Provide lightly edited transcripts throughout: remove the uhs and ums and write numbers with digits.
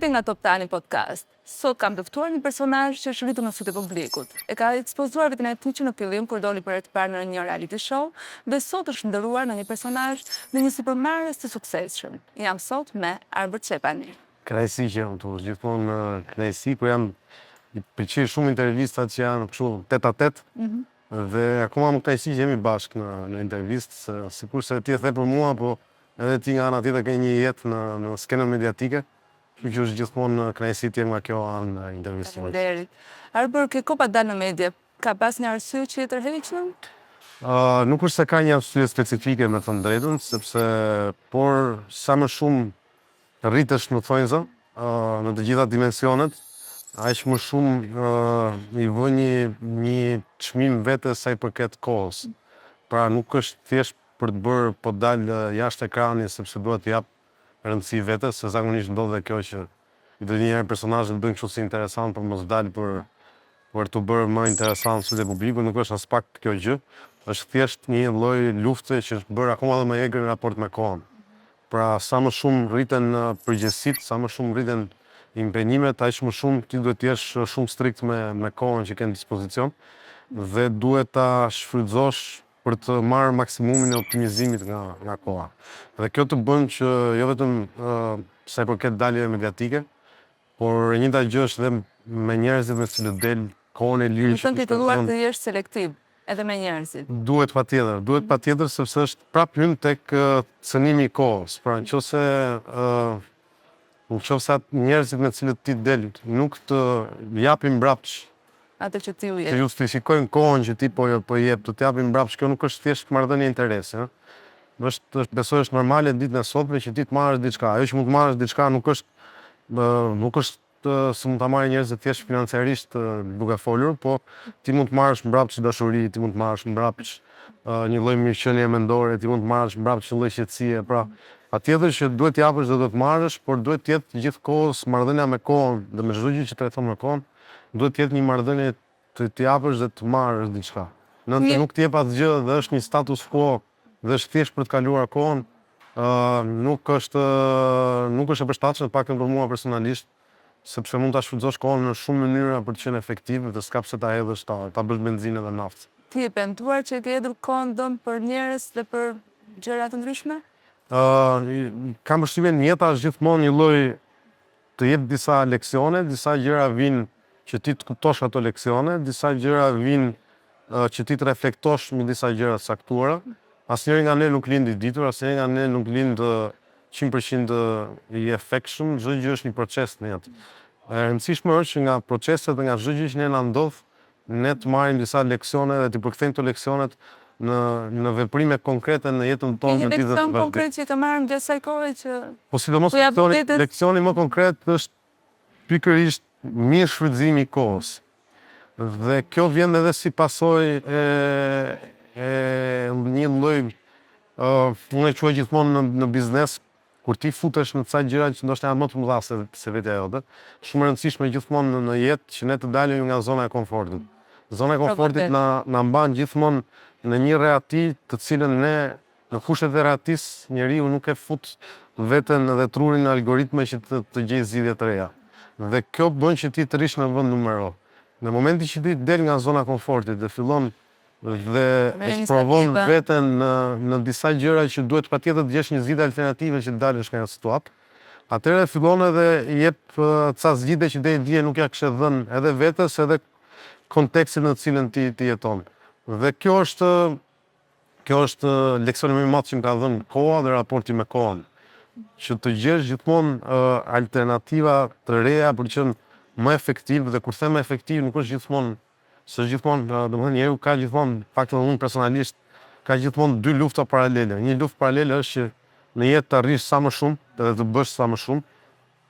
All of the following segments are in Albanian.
Përshëndetje nga Top Tani Podcast. Sot kam dëftuar një personazh që është rritur në sytë e publikut. E ka ekspozuar vetin e tij që në fillim kur doli për të parë në një reality show dhe sot është ndëruar në një personazh në një supermarket të suksesshëm. Jam sot me Arbër Çepani. Kënaqësi që jam këtu, gjithmonë kënaqësi, por pëlqej shumë intervistat që janë kështu tet-a-tet. Dhe akoma më kënaqësi që jemi bashkë në intervistë, sikurse ti e the për mua, po edhe ti nga ana tjetër ke një jetë në skenën mediatike, që është gjithmonë kënaqësi të jem nga kjo anë intervistës. Faleminderit. Arbër, ke kopa dalë në media, ka pas një arsye që jetë tërheqshëm? Nuk është se ka një arsye specifike me thënë drejtën, sepse por sa më shumë rritesh në thonjza, në të gjitha dimensionet, aq më shumë i vë një çmim vetes sa i përket kohës. Pra nuk është thjesht për të bërë po dalë jashtë ekranit sepse duhet të jap rëndësi vetes, se zakonisht ndodh dhe kjo që i do një herë personazhet bëjnë kështu si interesant për mos dalë për të bërë më interesant sy te publiku, nuk është as pak kjo gjë. Është thjesht një lloj lufte që është bërë akoma edhe më e egër në raport me kohën. Pra sa më shumë rriten përgjegjësitë, sa më shumë rriten impenjimet, aq më shumë ti duhet të jesh shumë strikt me kohën që ke në dispozicion dhe duhet ta shfrytëzosh për të marrë maksimumin e optimizimit nga koha. Dhe kjo të bën që jo vetëm sa i përket daljes mediatike, por e njëjta gjë është edhe me njerëzit me cilët del kohën e lirë. Më thënë ti filluar të jesh selektiv edhe me njerëzit. Duhet patjetër sepse është prapë hyn tek cënimi i kohës. Pra nëse njerëzit me cilët ti del nuk të japin mbrapsht atë që ti u jep. Të justifikojnë kohën që ti po jep, të japin mbrapsht, kjo nuk është thjesht marrëdhënie interesi, ëh. Besoj është normale ditën e sotme që ti të marrësh diçka. Ajo që mund të marrësh diçka nuk është se mund ta marrin njerëzit thjesht financiarisht duke folur, po ti mund të marrësh mbrapsht dashuri, ti mund të marrësh mbrapsht një lloj mirëqenie mendore, ti mund të marrësh mbrapsht një lloj qetësie, pra patjetër që duhet të japësh dhe do të marrësh, por duhet të jetë gjithkohës marrëdhënia me kohën dhe me çdo gjë që trajton me kohën, duhet të jetë një marrëdhënie të japësh dhe të marrësh diçka. Nëse nuk të jep asgjë dhe është një status quo dhe është thjesht për të kaluar kohën, nuk është e përshtatshme të paktën për mua personalisht, sepse mund ta shfrytëzosh kohën në shumë mënyra për të qenë efektiv dhe s'ka pse ta hedhësh ta bësh benzinë dhe naftë. Ti e pentuar që ke hedhur kohën dëm për njerëz dhe për gjëra të ndryshme? Kam përshtypjen jeta është gjithmonë një lloj të jep disa leksione, disa gjëra vinë që ti të kuptosh ato leksione, disa gjëra vinë që ti të reflektosh me disa gjëra të saktuara. Asnjëri nga ne nuk lind i ditur, asnjëri nga ne nuk lind 100% i efektshëm, çdo gjë është një proces në jetë. E rëndësishme është që nga proceset dhe nga çdo gjë që ne na ndodh, ne të marrim disa leksione dhe të përkthejmë këto leksionet në veprime konkrete në jetën tonë. Një leksion konkret që të marrim gjatë kësaj kohe që po sidomos leksioni më konkret është pikërisht mirë shfrytëzimi i kohës. Dhe kjo vjen edhe si pasojë e një lloj unë e quaj gjithmonë në biznes, kur ti futesh në ca gjëra që ndoshta janë më të mëdha se vetja jote, shumë e rëndësishme gjithmonë në jetë që ne të dalim nga zona e komfortit. Zona e komfortit na mban gjithmonë në një reati të cilën ne në fushën e reatisë njeriu nuk e fut veten dhe trurin në algoritme që të gjejë zgjidhje të reja. Dhe kjo bën që ti të rish në vend numero. Në momentin që ti del nga zona e komfortit dhe fillon dhe eksprovon veten në disa gjëra që duhet patjetër të gjesh një zgjidhje alternative që të dalësh nga ajo situatë, atëherë fillon edhe i jep ca zgjidhje që deri dje nuk ja kishe dhënë edhe vetes edhe kontekstit në të cilën ti jeton. Dhe kjo është leksioni më i madh që më ka dhënë koha dhe raporti me kohën. Që të gjesh gjithmonë alternativa të reja për të qenë më efektiv, dhe kur them efektiv nuk është gjithmonë, domethënë njeriu ka gjithmonë, fakti unë personalisht ka gjithmonë dy lufta paralele. Një luftë paralele është që në jetë të arrish sa më shumë dhe të bësh sa më shumë,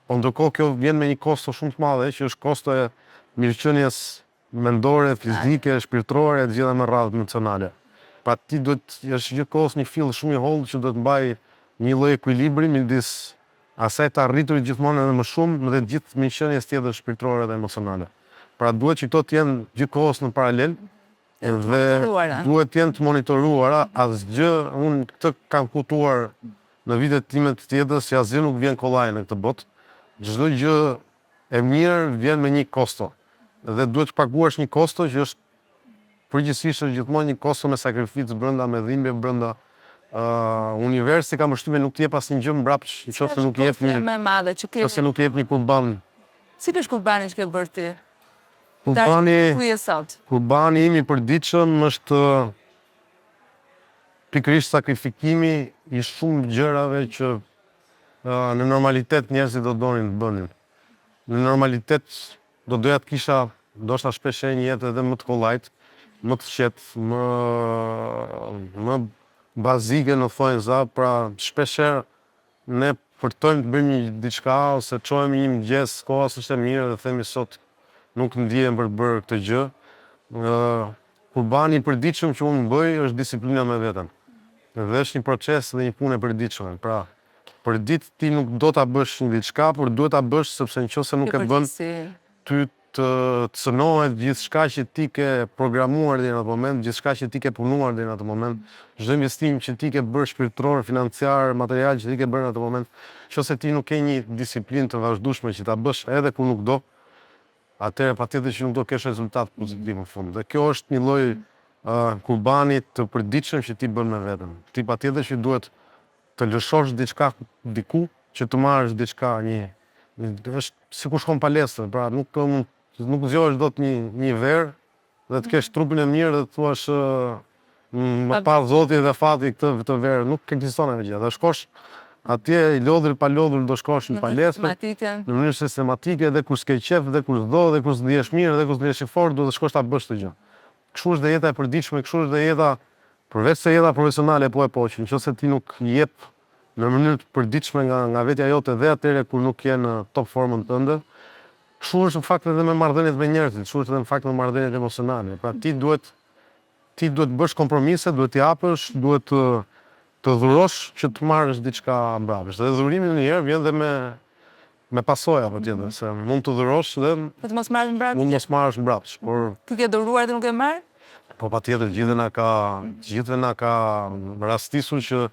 po ndërkohë kjo vjen me një kosto shumë të madhe që është kosto e mirëqenies mendore, fizike, shpirtërore, të gjitha me radhë emocionale. Pra ti duhet është gjithkohës një fill shumë i hollë që duhet mbaj një lloj ekuilibri midis asaj të arriturit gjithmonë edhe më shumë dhe gjithë mirëqenies tjetër shpirtërore dhe emocionale. Pra duhet që këto të jenë gjithkohës në paralel dhe duhet të jenë të monitoruara. Asgjë, unë këtë kam kuptuar në vitet time të jetës, që asgjë nuk vjen kollaj në këtë botë. çdo gjë e mirë vjen me një kosto. Dhe duhet të paguash një kosto që është përgjithsisht është gjithmonë një kosto me sakrificë brenda, me dhimbje brenda. Universi ka përshtypjen nuk të jep asnjë gjë mbrapsht, nëse nuk jep një, më e madhe që ke. nëse nuk jep një kurban. Si është kurbani që ke bërë ti? Kurbani, Ku je sot? kurbani im i përditshëm është pikërisht sakrifikimi i shumë gjërave që në normalitet njerëzit do donin të bënin. Në normalitet do doja të kisha ndoshta shpesh një jetë edhe më të kollajt, më të qetë, më bazike në thonjza, pra shpeshherë ne përtojmë të bëjmë diçka ose çohemi një mëngjes, koha s'është e mirë dhe themi sot nuk ndihem për të bërë këtë gjë. Kurbani i përditshëm që unë bëj është disiplina me veten. Dhe është një proces dhe një punë e përditshme. Pra, për ditë ti nuk do ta bësh një diçka, por duhet ta bësh sepse nëse nuk e bën, ty të cënohet gjithçka që ti ke programuar deri në atë moment, gjithçka që ti ke punuar deri në atë moment, çdo investim që ti ke bërë shpirtëror, financiar, material që ti ke bërë në atë moment, nëse ti nuk ke një disiplinë të vazhdueshme që ta bësh edhe kur nuk do, atëherë patjetër që nuk do kesh rezultat pozitiv në fund. Dhe kjo është një lloj kurbani të përditshëm që ti bën me veten. Ti patjetër që duhet të lëshosh diçka diku që të marrësh diçka është sikur shkon palestër, pra nuk zgjohesh dot një verë dhe të kesh trupin e mirë dhe të thuash më pa Zoti dhe fati këtë verë, nuk ekziston ajo gjë. Dhe shkosh atje i lodhur pa lodhur, do shkosh në palestër në mënyrë sistematike dhe kur s'ke qef, dhe kur s'do, dhe kur s'ndihesh mirë, dhe kur s'ndihesh i fortë, do të shkosh ta bësh këtë gjë. Kështu është dhe jeta e përditshme, kështu është dhe jeta, përveç se jeta profesionale po që nëse ti nuk jep në mënyrë të përditshme nga vetja jote dhe atëherë kur nuk je në top formën tënde, kështu është në fakt edhe me marrëdhëniet me njerëzit, kështu është edhe në fakt me marrëdhëniet emocionale. Pra ti duhet bësh kompromise, duhet t'i japësh, duhet të dhurosh që të marrësh diçka mbrapsht. Dhe dhurimi ndonjëherë vjen dhe me pasojë patjetër, se mund të dhurosh dhe të mos marrësh mbrapsht. Mund mos marrësh mbrapsht, por ti ke dhuruar dhe nuk e marr? Po patjetër, gjithë na ka rastisur që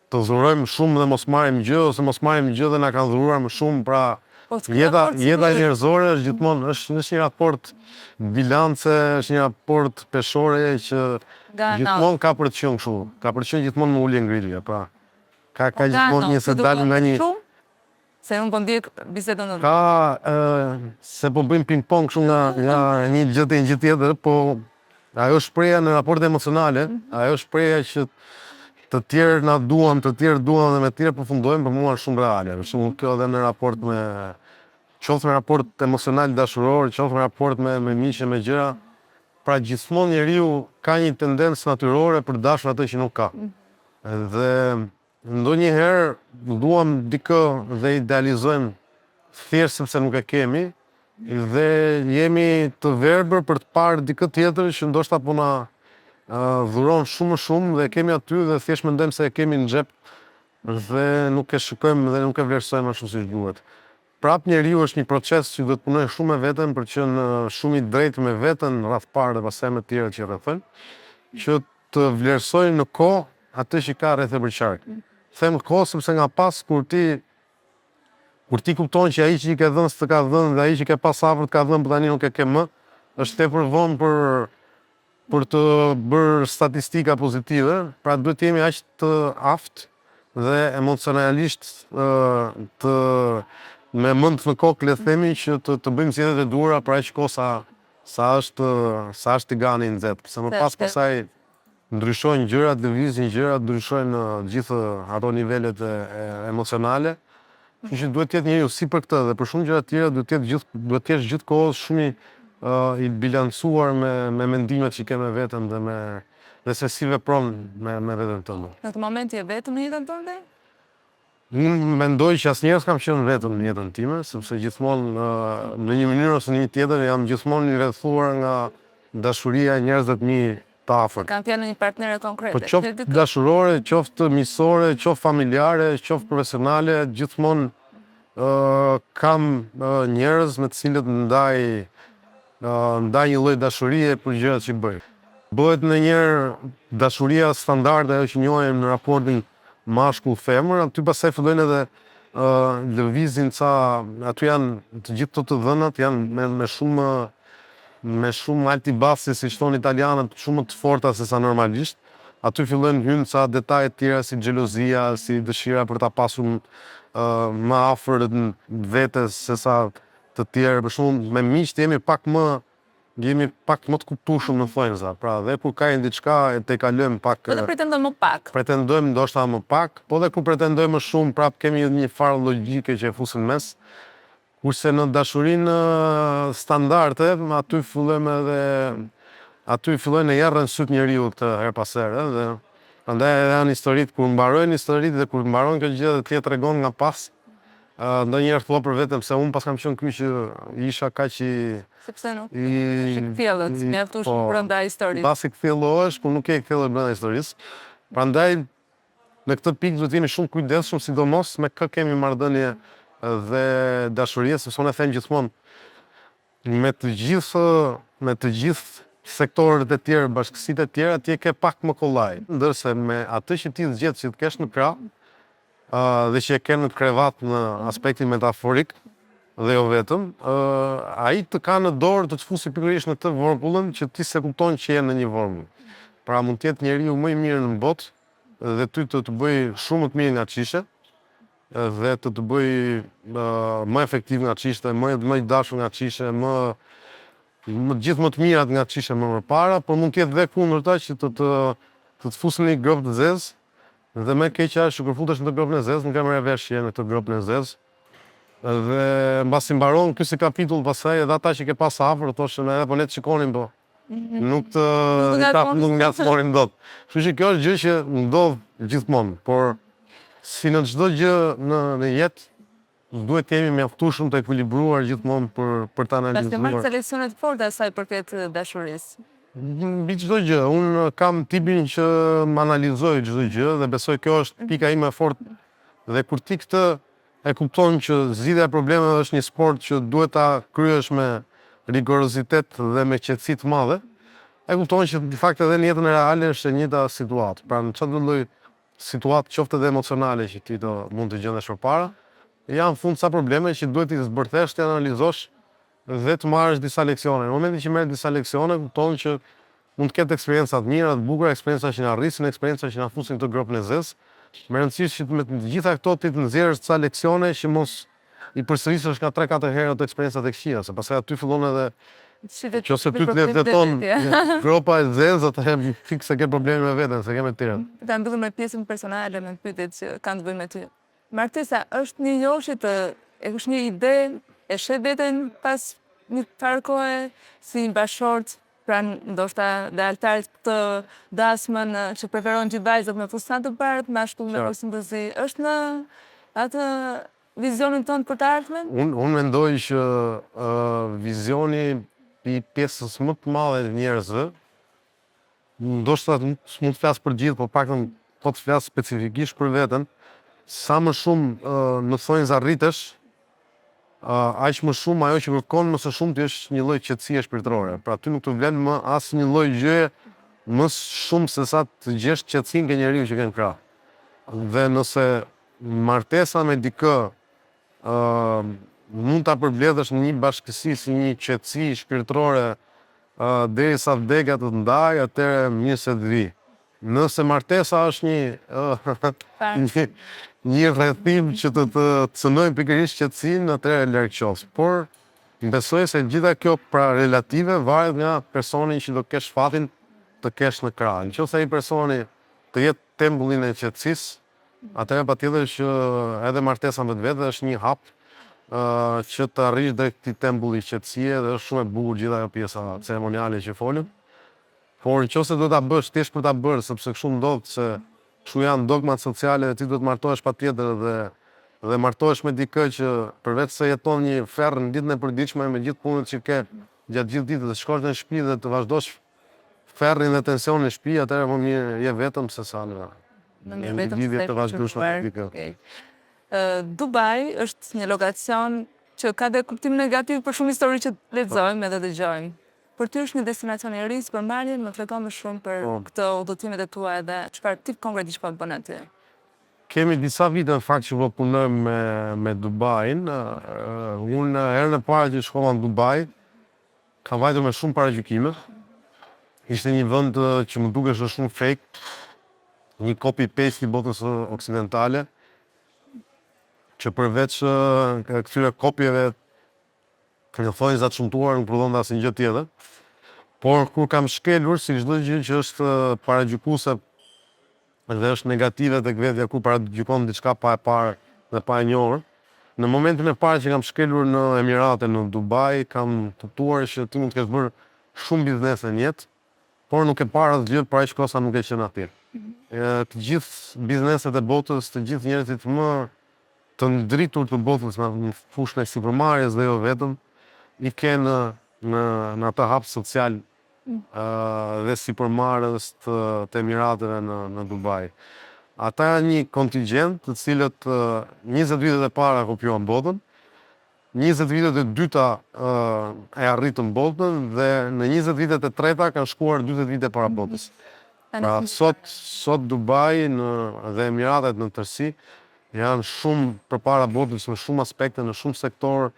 të dhurojmë shumë dhe mos marrim gjë, ose mos marrim gjë dhe na kanë dhuruar më shumë, pra jeta njerëzore është gjithmonë është një raport bilance, është një raport peshore që gjithmonë ka për të qenë kështu, ka për të qenë gjithmonë më ulje ngritje, pra ka gjithmonë një se dalë nga një se unë po ndjek bisedën tonë. Se po bëjmë ping-pong kështu nga një gjë te një gjë tjetër, po ajo shpreha në raporte emocionale, ajo shpreha që të tjerë na duan, të tjerë duan dhe me të tjerë përfundojmë, për mua është shumë reale. Për shembull, kjo edhe në raport qoftë me raport emocional dashuror, qoftë me raport me miqe, me gjëra, pra gjithmonë njeriu ka një tendencë natyrore për dashur atë që nuk ka. Dhe ndonjëherë duam dikë dhe idealizojmë thjesht sepse nuk e kemi, dhe jemi të verbër për të parë dikë tjetër që ndoshta po na dhuron shumë më shumë dhe kemi aty dhe thjesht mendojmë se e kemi në xhep dhe nuk e shikojmë dhe nuk e vlerësojmë ashtu siç duhet. Prap njeriu është një proces që duhet punojë shumë me veten për të qenë shumë i drejtë me veten rreth parë dhe pastaj me të tjerët që rrethojnë, që të vlerësojë në kohë atë që ka rreth e përqark. Them kohë sepse nga pas kur ti kupton që ai që i ke dhënë s'të ka dhënë dhe ai që ke pas afër të ka dhënë, por tani nuk e ke më, është tepër vonë për të bërë statistika pozitive, pra duhet të jemi aq të aftë dhe emocionalisht me mend në kokë, le të themi, që të bëjmë zgjedhjet e duhura për aq kohë sa është tigani i nxehtë. Se më pas pasaj ndryshojnë gjërat, lëvizin gjërat, ndryshojnë në gjithë ato nivelet emocionale, që duhet të jetë njeriu si për këtë dhe për shumë gjëra të tjera duhet të jesh gjithkohës shumë i bilancuar me mendimet që ke me veten dhe se si vepron me veten tënde. Në këtë moment je vetëm në jetën tënde? Unë mendoj që asnjëherë s'kam qenë vetëm në jetën time, sepse gjithmonë në një mënyrë ose në një tjetër jam gjithmonë i rrethuar nga dashuria e njerëzve të mi të afërt. Kam fjalën një partnere konkrete. Po qoftë dashurore, qoftë miqësore, qoftë familjare, qoftë profesionale, gjithmonë kam njerëz me të cilët ndaj një lloj dashurie për gjërat që bëj. Bëhet ndonjëherë dashuria standarde ajo që njohim në raportin mashkull-femër, aty pastaj fillojnë lëvizin aty janë të gjithë të dhënat janë me shumë altibassi, si thonë italianët, shumë të forta se sa normalisht. Aty fillojnë hynë ca detaje tjera si xhelozia, si dëshira për ta pasur më afër vetes se sa të tjerë. Për shembull, me miqt jemi pak më të kuptueshëm në thonjza. Pra, dhe kur ka diçka e te kalojmë pak. Po dhe pretendojmë më pak. Pretendojmë ndoshta më pak, po dhe kur pretendojmë më shumë, prap kemi një farë logjike që e fusin mes. Kurse në dashurinë standarde, aty fillojnë e jarrën syt njeriu këtë her pas here, dhe prandaj janë historitë kur mbarojnë historitë dhe kur mbaron kjo gjë dhe ti e tregon nga pas. Ndonjëherë thua për veten se unë pas kam qenë ky që isha kaq i sepse nuk kthjellet, mjaftosh brenda historisë. Pasi kthjellohesh, kur nuk je kthjellur brenda historisë. Prandaj në këtë pikë duhet jemi shumë kujdesshëm, sidomos me kë kemi marrëdhënie dhe dashurie, sepse unë them gjithmonë me të gjithë sektorët e tjerë, bashkësitë e tjera, ti e ke pak më kollaj. Ndërsa me atë që ti zgjedh që të kesh në krah, dhe që e ke në krevat në aspektin metaforik, dhe jo vetëm, ai të ka në dorë të fusi pikërisht në të vorkullën që ti se kupton që je në një vorkull. Pra mund të jetë njeriu më i mirë në botë dhe ty të bëj shumë të mirë nga çishe, dhe të bëj më efektiv nga çishe, më i dashur nga çishe, gjithë më të mirat nga çishe më përpara, por mund të jetë dhe kundërta që të fusin në një grop të zezë, dhe më keqja është që kur futesh në të gropën e zezë, nuk e merr vesh që je në këtë gropën e zezë. Dhe mbasi mbaron ky si kapitull, pastaj edhe ata që ke pas afër thoshën edhe po ne të shikonin, po nuk ngacmonin dot. Kështu që kjo është gjë që ndodh gjithmonë, por si në çdo gjë në jetë duhet të jemi mjaftueshëm të ekuilibruar gjithmonë për ta analizuar. Pastaj marr seleksione të forta sa i përket dashurisë. Mbi çdo gjë, unë kam tipin që më analizoj çdo gjë dhe besoj kjo është pika ime e fortë. Dhe kur ti këtë e kupton që zgjidhja e problemeve është një sport që duhet ta kryesh me rigorozitet dhe me qetësi të madhe, e kupton që në fakt edhe në jetën reale është e njëjta situatë. Pra në çdo lloj situatë, qoftë edhe emocionale që ti mund të gjendesh përpara, janë fund ca probleme që duhet t'i zbërthesh, t'i analizosh dhe të marrësh disa leksione. Në momentin që merr disa leksione, kupton që mund të ketë eksperienca të mira, të bukura, eksperienca që na rrisin, eksperienca që na fusin këtë gropën e zezë. Me rëndësishë që me të gjitha këto ti të nxjerrësh ca leksione që mos i përsërisësh nga 3-4 herë ato eksperiencat e këqija, se pastaj aty fillon edhe nëse ty të jeton gropa e zezë, atëherë fikse ke probleme me veten, se ke me të tjerët. Ta mbyllim me pjesën personale, me pyetjet që kanë të bëjnë me ty. Martesa, është një joshje është një ide, e sheh veten pas një farë kohe si një bashkëshort, pra ndoshta dhe altarit të dasmën që preferon që vajzat me fustan të bardhë, mashkull me rokësimbëzi, është në atë vizionin tënd për të ardhmen? Unë mendoj që vizioni i pjesës më të madhe të njerëzve, ndoshta s'mund të flas për gjithë, por paktën po të flas specifikisht për veten, sa më shumë në thonjza rritesh, aq më shumë ajo që kërkon më së shumti është një lloj qetësie shpirtërore. Pra ty nuk të vlen më asnjë lloj gjëje më shumë se sa të gjesh qetësinë ke njeriu që ke në krah. Dhe nëse martesa me dikë mund ta përmbledhësh në një bashkësi si një qetësi shpirtërore derisa vdekja të ndajë, atëherë mirë se të vi. Nëse martesa është një rrethim që të cënojnë pikërisht qetësinë, atëherë larg qofsh. Por besoj se gjitha kjo pra relative varet nga personi që do kesh fatin të kesh në krah. Nëse ai personi të jetë tembullin e qetësisë, atëherë patjetër që edhe martesa me vetë është një hap që të arrish drejt këtij tembulli qetësie dhe është shumë e bukur gjitha ajo pjesa ceremoniale që folëm. Por nëse do ta bësh thjesht për ta bërë, sepse kështu ndodh se kështu janë dogmat sociale dhe ti duhet martohesh patjetër dhe martohesh me dikë që përveç se jeton një ferr në ditën e përditshme me gjithë punët që ke gjatë gjithë ditës, të shkosh në shtëpi dhe të vazhdosh ferrin dhe tensionin në shtëpi, atëherë më mirë je vetëm se sa në lidhje të vazhdueshme me dikë. Dubai është një lokacion që ka dhe kuptim negativ për shumë histori që lexojmë edhe dëgjojmë. Për ty është një destinacion i ri, përmbajtje, më tregon më shumë për këto udhëtimet e tua dhe çfarë tip konkretisht po bën aty. Kemi disa vite në fakt që po punojmë me Dubajin. Unë herën e parë që shkova në Dubaj, kam vajtur me shumë paragjykime. Ishte një vend që më dukeshte shumë fake, një copy-paste i botës oksidentale, që përveç këtyre kopjeve këllëthonjës atë shumëtuar nuk prodhonte asnjë gjë tjetër. Por kur kam shkelur, si çdo gjë që është paragjykuese dhe është negative tek vetja ku paragjykon diçka pa e parë dhe pa e njohur. Në momentin e parë që kam shkelur në Emirate, në Dubai, kam kuptuar që ti mund të kesh bërë shumë biznese në jetë, por nuk e parë asgjë për aq kohë sa nuk e qenë aty. Të gjithë bizneset e botës, të gjithë njerëzit më të ndritur të botës në fushën e sipërmarrjes dhe jo vetëm, i kenë në atë hap social dhe sipërmarrës të Emirateve në Dubai. Ata janë një kontingjent të cilët 20 vitet e para kopjuan botën, 20 vitet e dyta e arritën botën dhe në 20 vitet e treta kanë shkuar 40 vite para botës. Pra sot Dubai dhe Emiratet në tërësi janë shumë përpara botës në shumë aspekte, në shumë sektor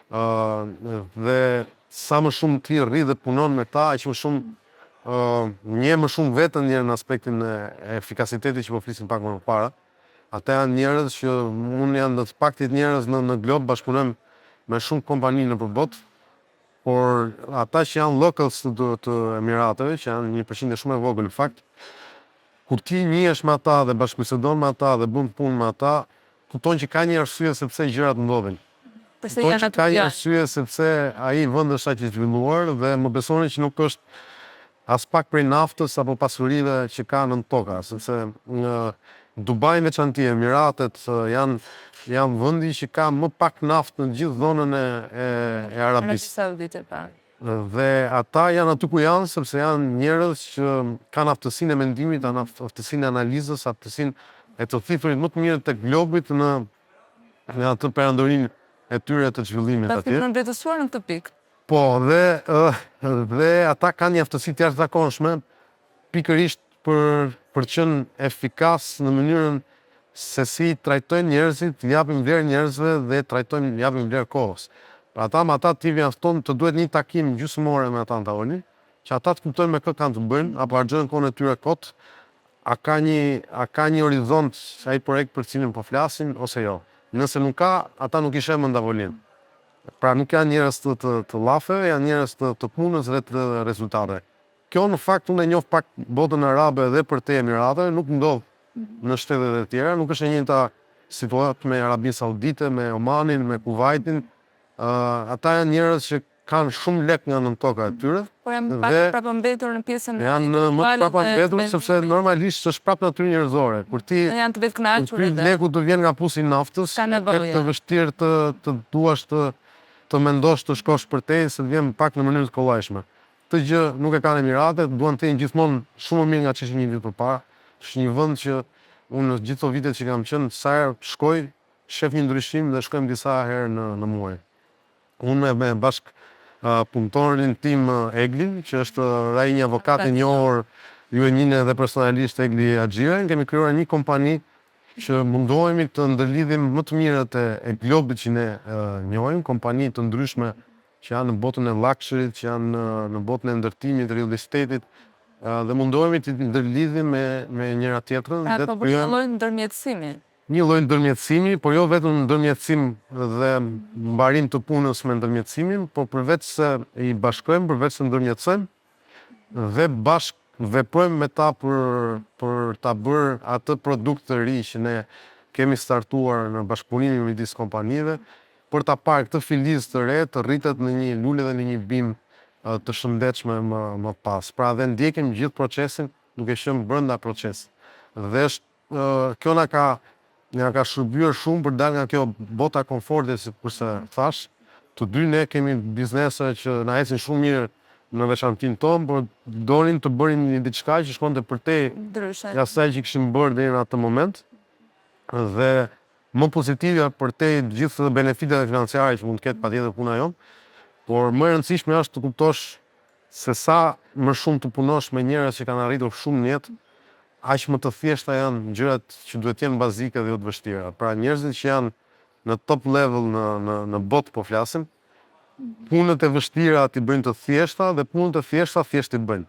dhe sa më shumë ti rri dhe punon me ta, aq më shumë një më shumë vetën njërë në aspektin e efikasitetit që po flisim pak më para. Ata janë njerëz që unë janë në të paktit njerëz në glob, bashkëpunojmë me shumë kompani në përbot, por ata që janë locals të Emirateve, që janë një përqindje shumë e vogël në fakt, kur ti njihesh me ata dhe bashkëbisedon me ata dhe bën punë me ata, kupton që ka një arsye sepse gjërat ndodhin. Përse janë aty. Ka një arsye sepse ai vend është aq i zhvilluar dhe më besoni që nuk është as pak prej naftës apo pasurive që ka nën toka, sepse në Dubai veçanti Emiratet janë vendi që ka më pak naftë në gjithë zonën e Arabisë. Saudite, pa. Dhe ata janë aty ku janë sepse janë njerëz që kanë aftësinë e mendimit, kanë aftësinë e analizës, aftësinë e të thithërit më të mirë të globit në atë perandorinë e tyre të zhvillimit Ta atje. kanë mbretësuar në këtë pikë. Po, dhe ata kanë një aftësi të jashtëzakonshme pikërisht për të qenë efikas në mënyrën se si trajtojnë njerëzit, japin vlerë njerëzve dhe japin vlerë kohës. Pra ata ti mjafton të duhet një takim gjysmore me ata antagonistë, që ata të kuptojnë me kë kanë të bëjnë, apo harxojnë kohën e tyre kot, a ka një horizont ai projekt për cilin po flasin ose jo. Nëse nuk ka, ata nuk i shemën ndavolinë. Pra nuk janë njerëz të llafeve, janë njerëz të punës dhe të rezultateve. Kjo në fakt unë e njoh pak botën arabe edhe për te Emirateve, nuk ndodh në shtetet e tjera, nuk është e njëjta situatë me Arabinë Saudite, me Omanin, me Kuvajtin. Ata janë njerëz që kanë shumë lek nga nën toka e tyre. Por janë pak prapëmbetur në pjesën janë më prapëmbetur sepse normalisht është prapë natyrë njerëzore. Kur ti janë të vetëkënaqur edhe leku të vjen nga pusi i naftës, është të vështirë të duash të mendosh të shkosh për te, se të vjen pak në mënyrë të kollajshme. Këtë gjë nuk e kanë Emiratet, duan të jenë gjithmonë shumë më mirë nga ç'ishin një vit përpara. Është një vend që unë në gjithë vitet që kam qenë, sa herë shkoj, shef një ndryshim dhe shkojmë disa herë në muaj. Unë me bashk punëtorin tim Eglin, që është ai një avokat i njohur, ju e njihni edhe personalisht Egli Axhiren, kemi krijuar një kompani që mundohemi të ndërlidhim më të mirët e globit që ne njohim, kompani të ndryshme që janë në botën e luxury, që janë në botën e ndërtimit, real estate-it, dhe mundohemi të ndërlidhim me njëra tjetrën. Po për një lloj ndërmjetësimi. Një lloj ndërmjetësimi, por jo vetëm ndërmjetësim dhe mbarim të punës me ndërmjetësimin, por përveç se i bashkojmë, përveç se ndërmjetësojmë dhe bashkë veprojmë me ta për ta bërë atë produkt të ri që ne kemi startuar në bashkëpunimin midis kompanive, për ta parë këtë filiz të re të rritet në një lule dhe në një bim të shëndetshme më pas. Pra dhe ndjekim gjithë procesin duke qenë brenda procesit. Dhe kjo na ka shërbyer shumë për dalë nga kjo bota komfortit, sikurse thash. Të dy ne kemi biznese që na ecin shumë mirë në veçantin tonë, por donin të bërin një diçka që shkonte përtej asaj që kishim bërë deri në atë moment. Dhe më pozitive përtej gjithë benefiteve financiare që mund të ketë patjetër puna jonë, por më e rëndësishme është të kuptosh se sa më shumë të punosh me njerëz që kanë arritur shumë në jetë, aq më të thjeshta janë gjërat që duhet të jenë bazike dhe jo të vështira. Pra njerëzit që janë në top level në botë po flasim, punët e vështira t'i bëjnë të thjeshta dhe punët e thjeshta thjesht t'i bëjnë.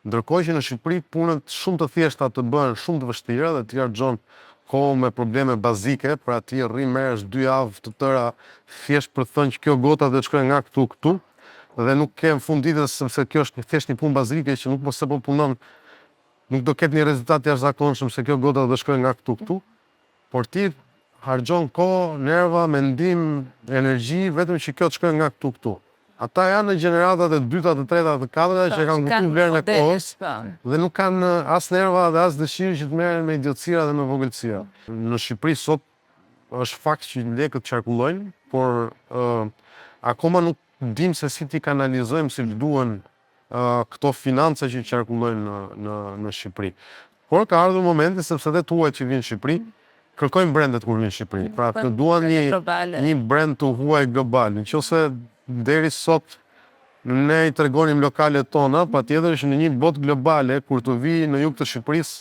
Ndërkohë që në Shqipëri punët shumë të thjeshta të bëhen shumë të vështira dhe ti harxhon kohë me probleme bazike, pra ti rri merresh 2 javë të tëra thjesht për të thënë që kjo gota do të shkojë nga këtu dhe nuk ke në fund ditës sepse kjo është thjesht një punë bazike që nuk po punon, nuk do ketë një rezultat jashtëzakonshëm se kjo gota do të shkojë nga këtu, por ti harxhon kohë, nerva, mendim, energji vetëm që kjo të shkojë nga këtu. Ata janë në gjeneratat e dyta, të treta, të katërta që kanë kuptuar vlerën e kohës dhe nuk kanë as nerva dhe as dëshirë që të merren me idiotësira dhe me vogëlësira. Në Shqipëri sot është fakt që lekët qarkullojnë, por akoma nuk dim se si ti kanalizojmë si duhen këto financa që qarkullojnë në Shqipëri. Por ka ardhur momenti sepse dhe tuaj që vinë në Shqipëri kërkojnë brendet kur vinë në Shqipëri. Pra të duan një brend të huaj global. Nëse deri sot ne i tregonim lokalet tona, patjetër që në një botë globale kur të vi në jug të Shqipërisë,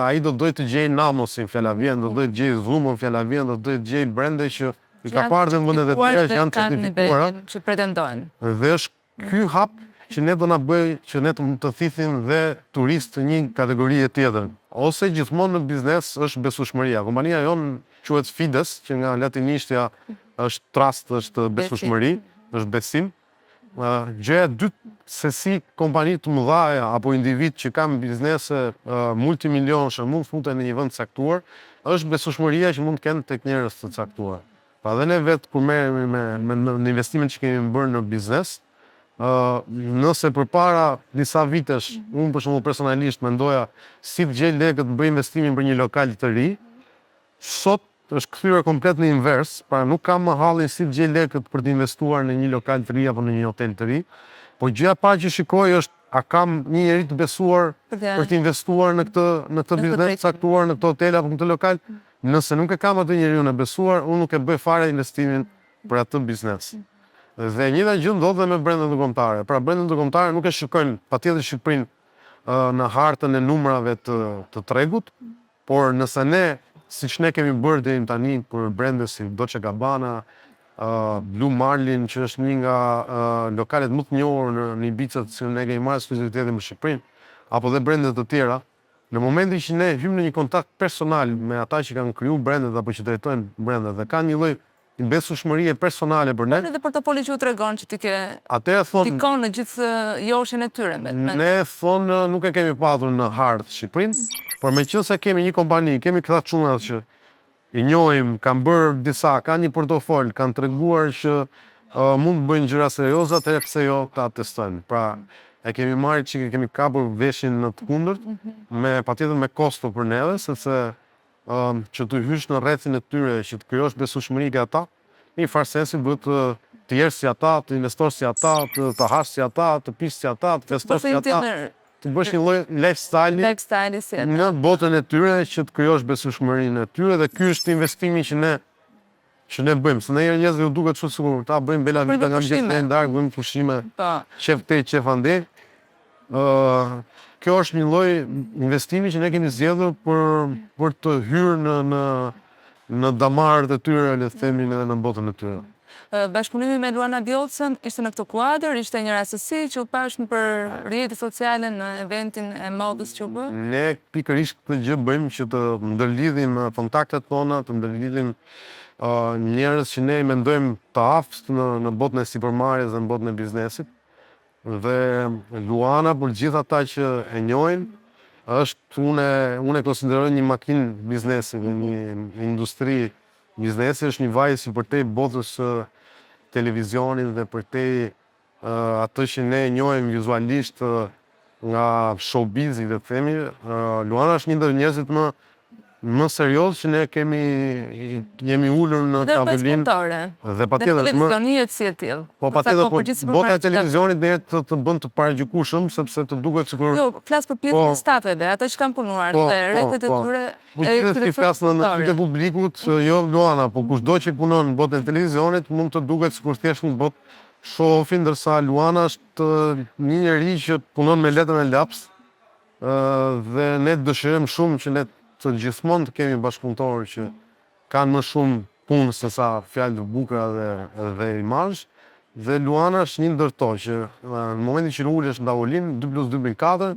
ai do dojë të gjejë Namosin, Fjalavien, do dojë të gjejë Zumën, Fjalavien, do dojë të gjejë brende që i ka parë në vendet e tjera që janë certifikuara, që pretendojnë. Dhe është ky hap që ne do na bëjë që ne të thithim dhe turistë të një kategorie tjetër. Ose gjithmonë në biznes është besueshmëria. Kompania jonë quhet Fides, që nga latinishtja është trust, është besueshmëri, është besim. Gjëja e dytë se si kompani të mëdha apo individ që kanë biznese multimilionëshe mund futen në një vend të caktuar, është besueshmëria që mund të kenë tek njerëz të caktuar. Pa dhe ne vetë kur merremi me investimet që kemi bërë në biznes, nëse përpara disa vitesh, unë për shembull personalisht mendoja si të gjej lekë të bëj investimin për një lokal të ri, sot është kthyer komplet në invers, pra nuk kam më hallin si të gjej lekët për të investuar në një lokal të ri apo në një hotel të ri, po gjëja e parë që shikoj është a kam një njeri të besuar për të investuar në këtë biznes caktuar, në këtë hotel apo në këtë lokal. Nëse nuk e kam atë njeriu e besuar, unë nuk e bëj fare investimin për atë biznes. Dhe njëjta gjë ndodh dhe me brendet ndërkombëtare. Pra brendet ndërkombëtare nuk e shikojnë patjetër Shqipërinë në hartën e numrave të tregut, por nëse ne, siç ne kemi bërë deri tani për brende si Dolce & Gabbana, Blue Marlin, që është një nga lokalet më të njohur në Ibiza që ne kemi marrë eksklusivitetin me Shqipërinë, apo dhe brende të tjera, në momentin që ne hymë në një kontakt personal me ata që kanë krijuar brendet apo që drejtojnë brendet dhe kanë një lloj besueshmërie personale për ne. Edhe portofoli që u tregon që ti ke tikon në gjithë joshjen e tyre. Ne thonë nuk e kemi patur në hartë Shqipërinë, por meqense kemi një kompani, kemi këta çunat që i njohim, kanë bërë disa, kanë një portofol, kanë treguar që mund të bëjnë gjëra serioze, atëherë pse jo ta testojnë. Pra e kemi marrë që kemi kapur veshin në të kundërt, patjetër me kosto për neve, sepse që të hysh në rrethin e tyre, që të krijosh besueshmëri nga ata, në një farë sensi duhet të jesh si ata, të investosh si ata, të hash si ata, të pish si ata, të festosh si ata, të bësh një lloj lifestyle në botën e tyre që të krijosh besueshmërinë e tyre dhe ky është investimi që ne bëjmë. Se ne njerëzve u duket shumë sikur ta bëjmë bela vita nga gjithë ndarë, bëjmë pushime, qef te, qef ande. Kjo është një lloj investimi që ne kemi zgjedhur për të hyrë në damarët e tyre, le të themi, edhe në botën e tyre. Bashkëpunimi me Luana Bjolcën ishte në këtë kuadër, ishte një rastësi që u pashën për rrjetet sociale në eventin e modës që u bë? Ne pikërisht këtë gjë bëjmë që të ndërlidhim kontaktet tona, të ndërlidhim njerëz që ne mendojmë të aftë në botën e sipërmarrjes dhe në botën e biznesit. Dhe Luana, për gjithë ata që e njohin, është unë e konsideroj një makinë biznesi, një industri biznesi, është një vajzë që përtej botës televizionit dhe përtej atë që ne njohim vizualisht nga showbizi dhe themi. Luana është një ndër njerëzit më serioz që ne jemi ulur në tavolinë. Dhe patjetër televizionistë si e tillë. Po patjetër bota e televizionit ne të bën të paragjykueshëm sepse të duket sikur. Jo, flas për pjesën e stafeve, ata që kanë punuar dhe rrethet e tyre. Ti flas në të publikut, jo Luana, po kushdo që punon në botën e televizionit mund të duket sikur thjesht një botë show-offi, ndërsa Luana është një njerëz që punon me letën e laps dhe ne dëshirojmë shumë që ne të gjithmonë të kemi bashkëpunëtorë që kanë më shumë punë se sa fjalë të bukura dhe imazh. Dhe Luana është një ndër to që në momentin që ulesh në tavolinë 2+2 bën 4,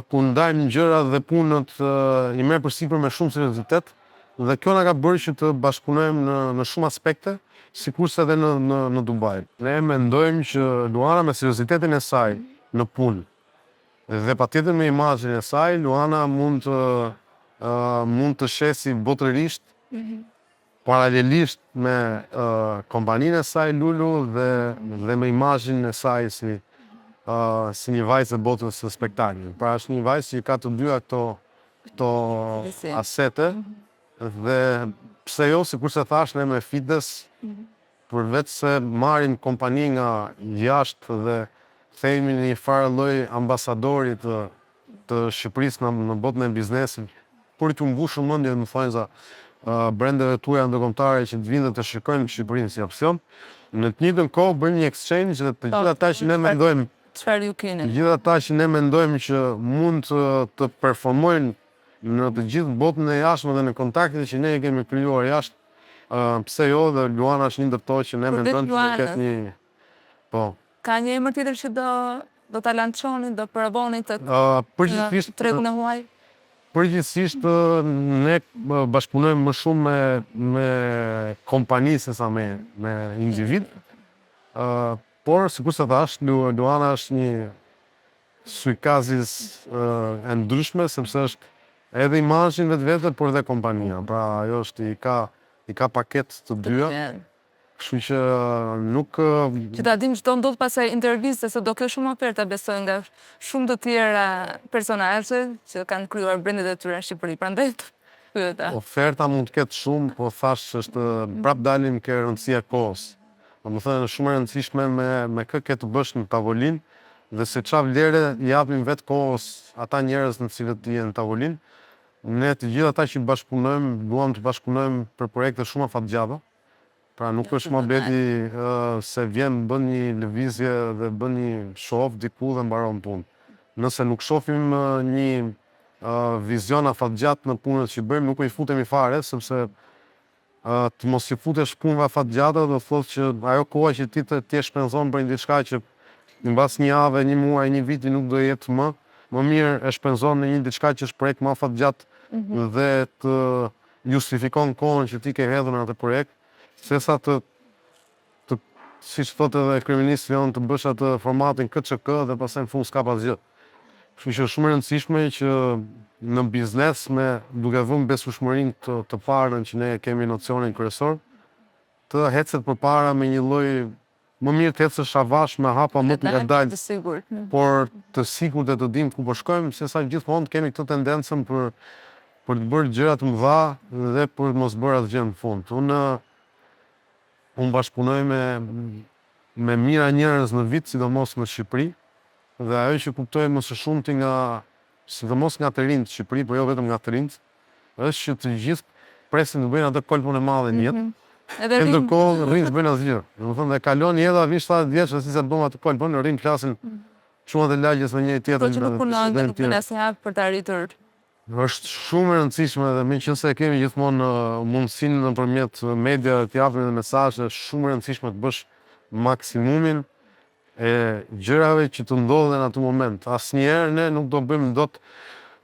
ku ndajmë gjëra dhe punët i merr përsipër me shumë seriozitet dhe kjo na ka bërë që të bashkëpunojmë në shumë aspekte, sikurse edhe në Dubai. Ne mendojmë që Luana me seriozitetin e saj në punë dhe patjetër me imazhin e saj, Luana mund të shesi botërisht paralelisht me kompaninë e saj Lulu dhe me imazhin e saj si një vajzë e botës së spektaklit. Pra është një vajzë që ka të dyja këto asete dhe pse jo, sikurse thash, ne me fitness, përveç se marrim kompani nga jashtë dhe themi një farë lloj ambasadori të Shqipërisë në botën e biznesit, por t'u mbushur mendjen më thonë za brendeve tuaja ndërkombëtare që të vinë të shikojnë Shqipërinë si opsion. Në të njëjtën kohë bëjmë një exchange dhe të gjithë ata që ne mendojmë çfarë ju keni? Të gjithë ata që ne mendojmë që mund të performojnë në të gjithë botën e jashtme dhe në kontaktet që ne i kemi krijuar jashtë, pse jo, dhe Luana është një ndër to që ne mendojmë që ketë një po. Ka një emër tjetër që do ta lançoni, do provoni të tregun e huaj? Përgjithsisht ne bashkëpunojmë më shumë me kompani se sa me individ. Por sikurse thash, Luana është një suikazis e ndryshme sepse është edhe imazhin vetvete, por edhe kompania. Pra ajo është i ka paketë të dyja. Kështu që nuk që ta dim çdo ndodh pasaj intervistës, se do kesh shumë oferta besoj nga shumë të tjera personazhe që kanë krijuar brendet e tyre në Shqipëri. Prandaj pyeta. Oferta mund të ketë shumë, po thash është prap dalim ke rëndësia e kohës. Domethënë është shumë e rëndësishme me kë ke të bësh në tavolinë dhe se çfarë vlere japim vetë kohës ata njerëz në të cilët të jenë në tavolinë. Ne të gjithë ata që bashkëpunojmë, duam të bashkëpunojmë për projekte shumë afatgjata. Pra nuk është mohabeti se vjen bën një lëvizje dhe bën një show diku dhe mbaron punë. Nëse nuk shohim një vizion afatgjat në punët që bëjmë, nuk i futemi fare, sepse të mos i futesh punëve afatgjata do thotë që ajo koha që ti të shpenzon për një diçka që mbas një javë, një muaj, një viti nuk do jetë më mirë e shpenzon në një diçka që është projekt më afatgjat dhe të justifikon kohën që ti ke hedhur në atë projekt, sesa siç thotë edhe kryeministri jonë, të bësh atë formatin KÇK dhe pastaj në fund s'ka pasgjë. Kështu që është shumë e rëndësishme që në biznes duke vënë besueshmërinë të parën që ne kemi nocionin kryesor, të hecet përpara me një lloj më mirë të ecësh avash me hapa më të ngadalë, por të sigurt të dim ku po shkojmë, sesa gjithmonë kemi këtë tendencën për të bërë gjëra të mëdha dhe për të mos bërë asgjë në fund. Unë bashkëpunoj me mira njerëz në vit, sidomos në Shqipëri, dhe ajo që kuptoj më së shumti sidomos nga të rinjtë Shqipëri, por jo vetëm nga të rinjtë, është që të gjithë presin të bëjnë atë kolpun e madhe në jetë. E ndërkohë rinjtë bëjnë asgjë. Domethënë dhe kalon jeta 20-70 vjeç dhe si sa bëjmë atë kolpun, rinjtë flasin çuan dhe lagjes me njëri tjetrin. Po që nuk punojnë, nuk bën asnjë për të arritur. Është shumë e rëndësishme dhe meqense kemi gjithmonë mundësinë nëpërmjet media të japim edhe mesazhe, është shumë e rëndësishme të bësh maksimumin e gjërave që të ndodhen në atë moment. Asnjëherë ne nuk do bëjmë dot,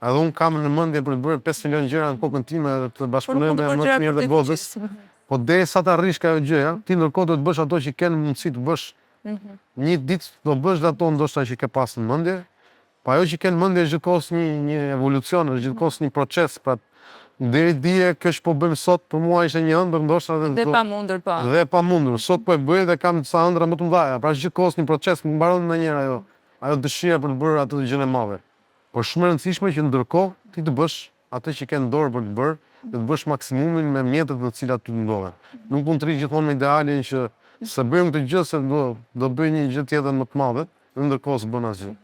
edhe unë kam në mendje për të bërë 5 milion gjëra në kokën time dhe të bashkëpunojmë me më të mirë të botës. Po derisa të arrish ajo gjë, ti ndërkohë do të bësh ato që kanë mundësi të bësh. Një ditë do bësh ato ndoshta që ke pasur në mendje. Po ajo që kanë mendje është gjithkohës një evolucion, është gjithkohës një proces, pra deri dje kjo që po bëjmë sot për mua ishte një ëndër ndoshta dhe pamundur po. Dhe pamundur. Sot po e bëj dhe kam disa ëndra më të mëdha, pra është gjithkohës një proces, nuk mbaron ndonjëherë ajo dëshira për të bërë atë gjën e madhe. Por shumë e rëndësishme që ndërkohë ti të bësh atë që ke në dorë për të bërë, dhe të bësh maksimumin me mjetet në të cilat ty ndodhen. Nuk mund të rrish gjithmonë me idealin që se bëjmë këtë gjë se do bëj një gjë tjetër më të madhe, ndërkohë s'bën asgjë.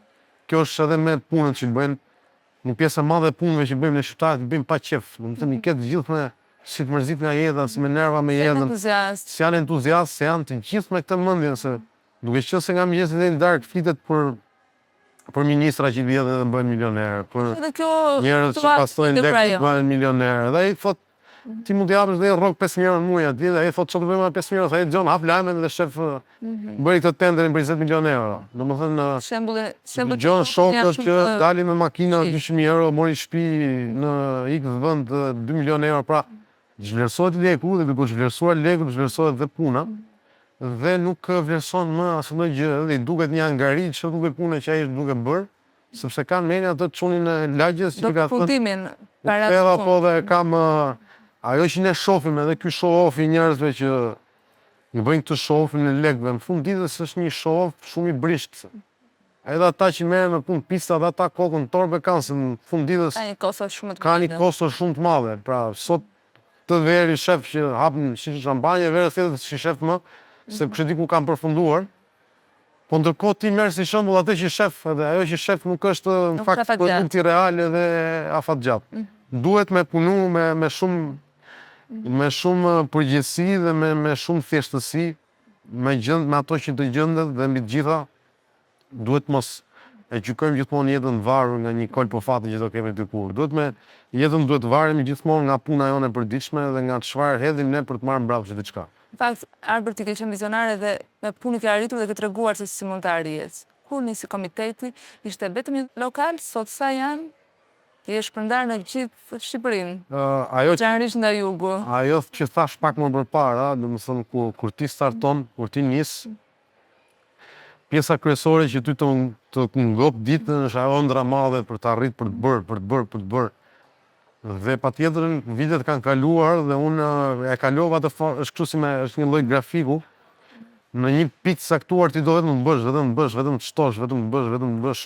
Kjo është edhe me punën që bëjnë, një pjesë e madhe e punëve që bëjmë në shqiptarët, bëjmë pa qef. Domethënë i ketë gjithë me si të mërzit nga jeta, si me nerva me jetën. Si janë entuziast, se janë të gjithë me këtë mendje se duke qenë se nga mëngjesi deri në darkë flitet për për ministra që vjen dhe bëhen milionerë, për Edhe kjo njerëz që pasojnë lek të bëhen milionerë. Dhe ai thot, ti mund t'japësh dhe rrok 5.000 euro në muaj atje, dhe ai thot çfarë do bëjmë me 5.000 euro? Ai John hap lajmin dhe shef bëri këtë tenderin për 20 milionë euro. Domethënë shembull John shokët që dalin me makina 200.000 euro, mori shtëpi në X vend 2 milionë euro, pra zhvlerësohet leku dhe duke zhvlerësuar leku zhvlerësohet dhe puna. Dhe nuk vlerëson më asnjë gjë, dhe i duket një angari që duke puna që ai është duke bërë, sepse kanë menin atë çunin e lagjes që ka thënë. Fundimin para. Po dhe kam ajo që ne shohim edhe ky show-off i njerëzve që i bëjnë këtë show-offin e lekëve, në fund ditës është një show-off shumë i brisht. Edhe ata që merren me punë pista dhe ata kokën torbe kanë, se në fund ditës ka një kosto shumë të madhe. Pra sot të veri shef që hapin shishe shampanje, verë thjesht që shef më, se kështë di ku kam përfunduar. Po ndërkohë ti merr si shembull atë që shef, edhe ajo që shef nuk është në fakt produkti real edhe afatgjat. Duhet me punu me shumë përgjegjësi dhe me shumë thjeshtësi, me ato që të gjendet dhe mbi të gjitha duhet mos e gjykojmë gjithmonë jetën varur nga një kolpo fati që do kemi dikur. Jetën duhet varemi gjithmonë nga puna jone e përditshme dhe nga çfarë hedhim ne për të marrë mbrapsht diçka. Në fakt, Albert i ke qenë vizionar edhe me punë i ke arritur dhe ke treguar se si mund të arrijes. Kur nisi komiteti, ishte vetëm një lokal, sot sa janë, i është shpërndar në gjithë Shqipërinë. Veçanërisht nga jugu. Ajo që thash pak më përpara, domethënë kur ti starton, kur ti nis, pjesa kryesore që ty të ngop ditën është ajo ëndra madhe për të arritur, për të bërë. Dhe patjetër vitet kanë kaluar dhe unë e kalova është kështu si është një lloj grafiku. Në një pikë saktuar ti do vetëm të bësh, vetëm të shtosh, vetëm të bësh.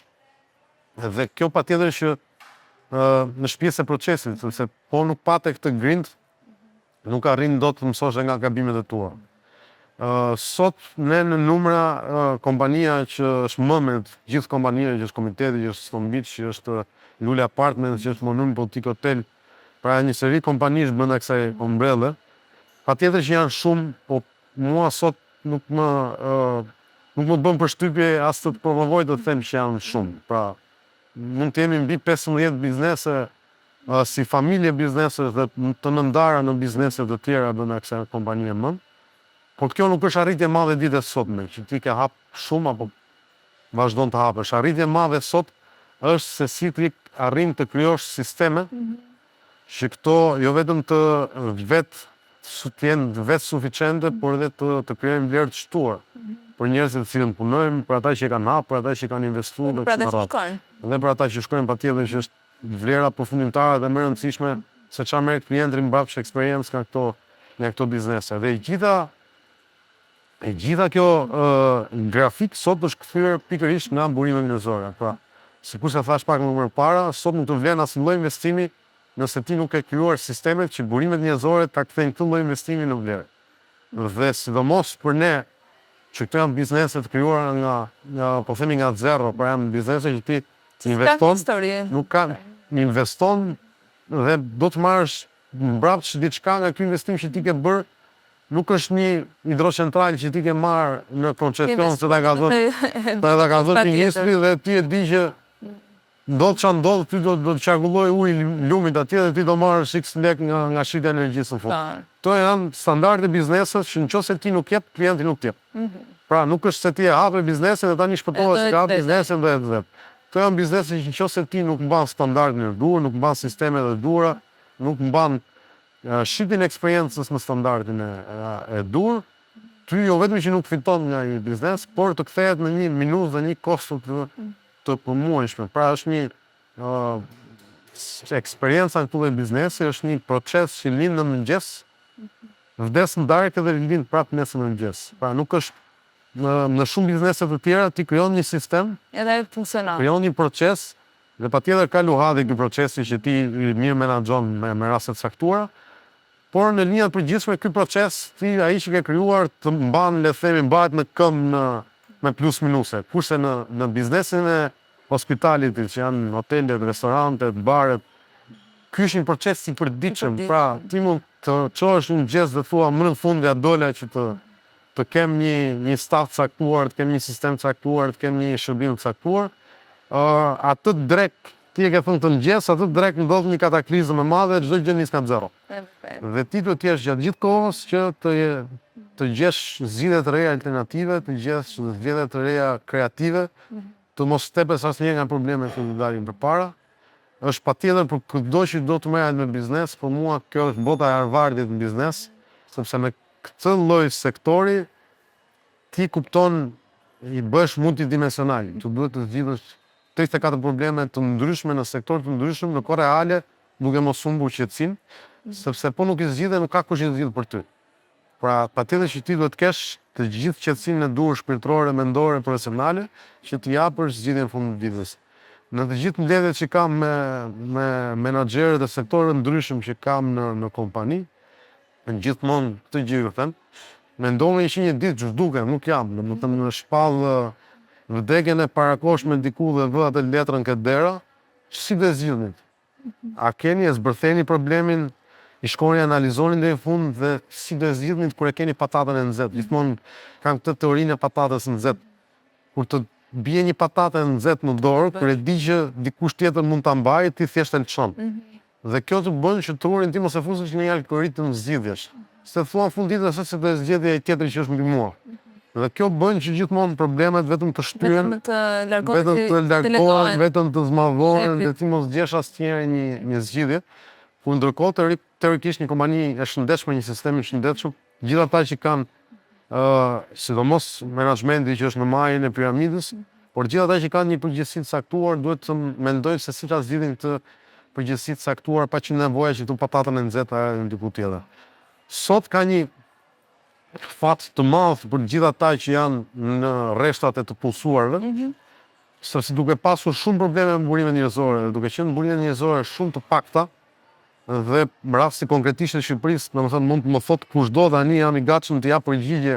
Dhe kjo patjetër që në shpjesë e procesit, sepse po nuk pate këtë grind, nuk arrin dot të mësosh nga gabimet e tua. Sot ne në numra kompania që është mëmet, gjithë kompania që është komiteti, që është Stombit, që është Lule Apartments, që është Monum Boutique Hotel, pra një seri kompanish brenda kësaj ombrelle. Patjetër që janë shumë, po mua sot nuk më bën përshtypje as të promovoj të them që janë shumë. Pra mund të jemi mbi 15 biznese si familje biznese dhe të nëndara në biznese të tjera brenda kësaj kompanie më. Po kjo nuk është arritje madhe ditës sotme, që ti ke hap shumë apo vazhdon të hapësh. Arritje madhe sot është se si ti arrin të krijosh sisteme që këto jo vetëm të jenë vetë suficiente, por edhe të krijojnë vlerë të shtuar për njerëzit të cilën punojmë, për ata që kanë hapur, për ata që kanë investuar dhe për ata që shkojnë patjetër që është vlera përfundimtare dhe më e rëndësishme se çfarë merr klienti mbrapsht eksperiencë nga këto biznese. Dhe e gjitha kjo grafik sot është kthyer pikërisht nga burimet minuzore. Pra, sikur se thash pak më parë, sot nuk të vlen asnjë lloj investimi nëse ti nuk ke krijuar sistemet që burimet njerëzore ta kthejnë këtë lloj investimi në vlerë. Dhe sidomos për ne, që këto janë biznese të krijuara po themi nga zero, pra janë biznese që ti investon dhe do të marrësh mbrapsht diçka nga ky investim që ti ke bërë. Nuk është një hidrocentral që ti ke marrë në koncesion se ta ka dhënë ministri dhe ti e di që ndodh çfarë ndodh, ty do të qarkulloj ujë lumit atje dhe ti do marrësh X lek nga shitja e energjisë në fund. Këto janë standarde bizneses që nëse ti nuk jep, klienti nuk jep. Pra nuk është se ti e hape biznesin dhe tani shpëtohesh nga biznesin dhe këto janë biznese që nëse ti nuk mban standardin e duhur, nuk mban sistemet e duhura, nuk mban shqitin eksperiencës në standardin e dur, ty jo vetëm që nuk fiton nga një biznes, por të kthehet në një minus dhe një kosto të përmuajshme. Pra është një eksperjenca në këto biznese, është një proces që lind në mëngjes, vdes në darkë dhe lind prapë nesër në mëngjes. Pra nuk është në shumë biznese të tjera ti krijon një sistem, edhe funksionon. Krijon një proces dhe patjetër ka luhadi ky procesi që ti mirë menaxhon me raste të caktuara. Por në linjat përgjithshme ky proces ai që ke krijuar të mban, le të themi, mbahet në këmbë me plus minuse. Kurse në biznesin e hospitality, që janë hotelet, restorantet, baret, ky është një proces i përditshëm. Pra ti mund të çohesh në mëngjes dhe thua më në fund ja dola që të kem një staf të caktuar, të kem një sistem të caktuar, të kem një shërbim të caktuar. atë drek, ti e ke thënë të mëngjes, atë drek ndodh një kataklizëm e madhe, çdo gjë nis nga zero. Dhe ti duhet të jesh gjatë gjithë kohës që të gjesh zgjidhje të reja alternative, të gjesh zgjedhje të reja kreative, të mos tepes asnjëherë nga problemet që dalin përpara. Është patjetër për kudo që do të merret me biznes, për mua kjo është bota e Harvardit në biznes, sepse me këtë lloj sektori ti kupton i bësh multidimensional. Tu duhet të zgjidhësh 34 probleme të ndryshme në sektor të ndryshëm në kohë reale, duke mos humbur qetësinë, sepse po nuk i zgjidhe, nuk ka kush i zgjidh për ty. Pra, patjetër që ti duhet të kesh të gjithë qetësinë e duhur shpirtërore, mendore, profesionale, që të japësh zgjidhjen fund të ditës. Në të gjithë mbledhjet që kam me menaxherët e sektorëve ndryshëm që kam në kompani, në gjithmonë këtë gjë ju them, mendoni që një ditë që zhdukem, nuk jam, domethënë në shpallë vdekjen e parakohshme diku dhe vë atë letrën këtë dera, si do zgjidhni? A keni e zbërtheni problemin, i shkoni analizoni deri në fund dhe si do zgjidhni kur e keni patatën e nxehtë? Gjithmonë kam këtë teorinë e patatës së nxehtë. Kur të bie një patatë e nxehtë në dorë, kur e di që dikush tjetër mund ta mbajë, ti thjesht e lçon. Dhe kjo të bën që trurin ti mos e fusësh në një algoritëm zgjidhjesh. Se thua në fund ditës se do zgjedhja e tjetrit që është mbi mua. Dhe kjo bën që gjithmonë problemet vetëm të shtyhen, vetëm të zmadhohen, dhe ti mos gjesh asnjëherë një zgjidhje. Ku ndërkohë teorikisht një kompani e shëndetshme, një sistem i shëndetshëm, gjithë ata që kanë sidomos menaxhmenti që është në majën e piramidës, por gjithë ata që kanë një përgjegjësi të caktuar duhet të mendojnë se si ta zgjidhin këtë përgjegjësi të caktuar pa që nevoja që këtu patatën e nxehtë në diku tjetër. Sot ka një fat të madh për gjithë ata që janë në rreshtat e të punësuarve, sepse duke pasur shumë probleme me burimet njerëzore, duke qenë burimet njerëzore shumë të pakta, dhe rasti konkretisht në Shqipërisë, domethënë mund të më thotë kushdo tani jam i gatshëm të jap përgjigje,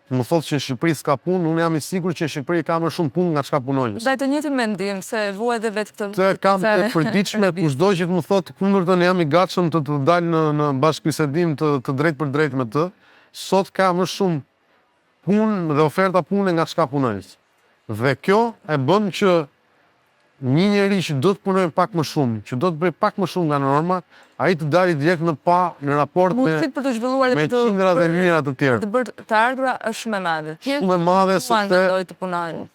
të më thotë që në Shqipëri s'ka punë, unë jam i sigurt që në Shqipëri ka më shumë punë nga çka punonjës. Ndaj të njëjtin mendim se vuaj edhe vetë këtë. Të kam të përditshme kushdo që të më thotë kundërtën jam i gatshëm të dal në bashkëbisedim të drejt për drejt me të. Sot ka më shumë punë dhe oferta pune nga çka punonjës. Dhe kjo e bën që një njeri që do të punojë pak më shumë, që do të bëj pak më shumë nga norma, ai të dalë direkt në raport me qindra dhe mijëra të tjerë. Të ardhura është shumë e madhe. Shumë e madhe sepse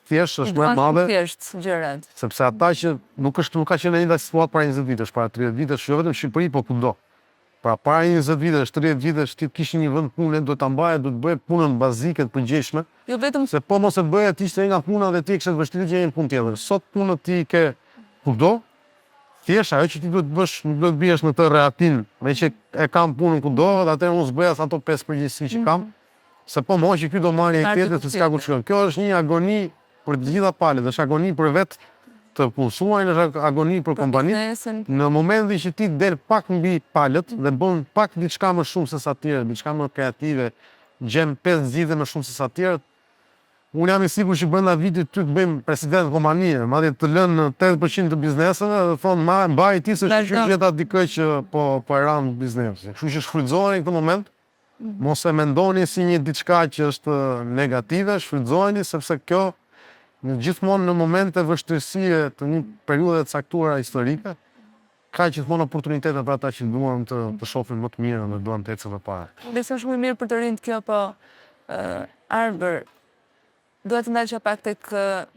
thjesht është më e madhe. Thjesht gjërat. Sepse ata që nuk ka qenë njëjta situatë para 20 vitesh, para 30 vitesh, jo vetëm në Shqipëri, po kudo. Pra para 20 vitesh, 30 vitesh, ti kishin një vend pune, duhet ta mbaje, duhet bëje punën bazike të përgjithshme. Jo vetëm se po mos e bëje ti ishte nga puna dhe ti kishe vështirë që një punë tjetër. Sot punën ti ke kudo. Thjesht ajo që ti duhet bësh, nuk do të biesh në të reatin, me që e kam punën kudo, dhe atëherë unë zbëjas ato 5 përgjegjësi që kam. Se po mohoj që ky do marrë një tjetër se s'ka ku shkon. Kjo është një agoni për të gjitha palët, është agoni për vetë të punësuarin, është agoni për kompaninë. Në momentin që ti del pak mbi palët dhe bën pak diçka më shumë se sa të tjerë, diçka më kreative, gjem 5 zgjidhje më shumë se sa të tjerë, unë jam i sigurt që brenda vitit ty të bëjmë president kompanie, madje të lënë 80% të bizneseve dhe thonë mbaj ti se shqyr jeta dikë që po e ran biznesin. Kështu që shfrytëzoni në këtë moment, mos e mendoni si një diçka që është negative, shfrytëzojeni sepse kjo gjithmonë në momente vështirësie të një periudhe të caktuara historike, ka gjithmonë oportunitete për ata që duan të shohin më të mirën dhe duan të ecën përpara. Besoj shumë mirë për të rinjt kjo, po Arber, duhet të ndalësha pak tek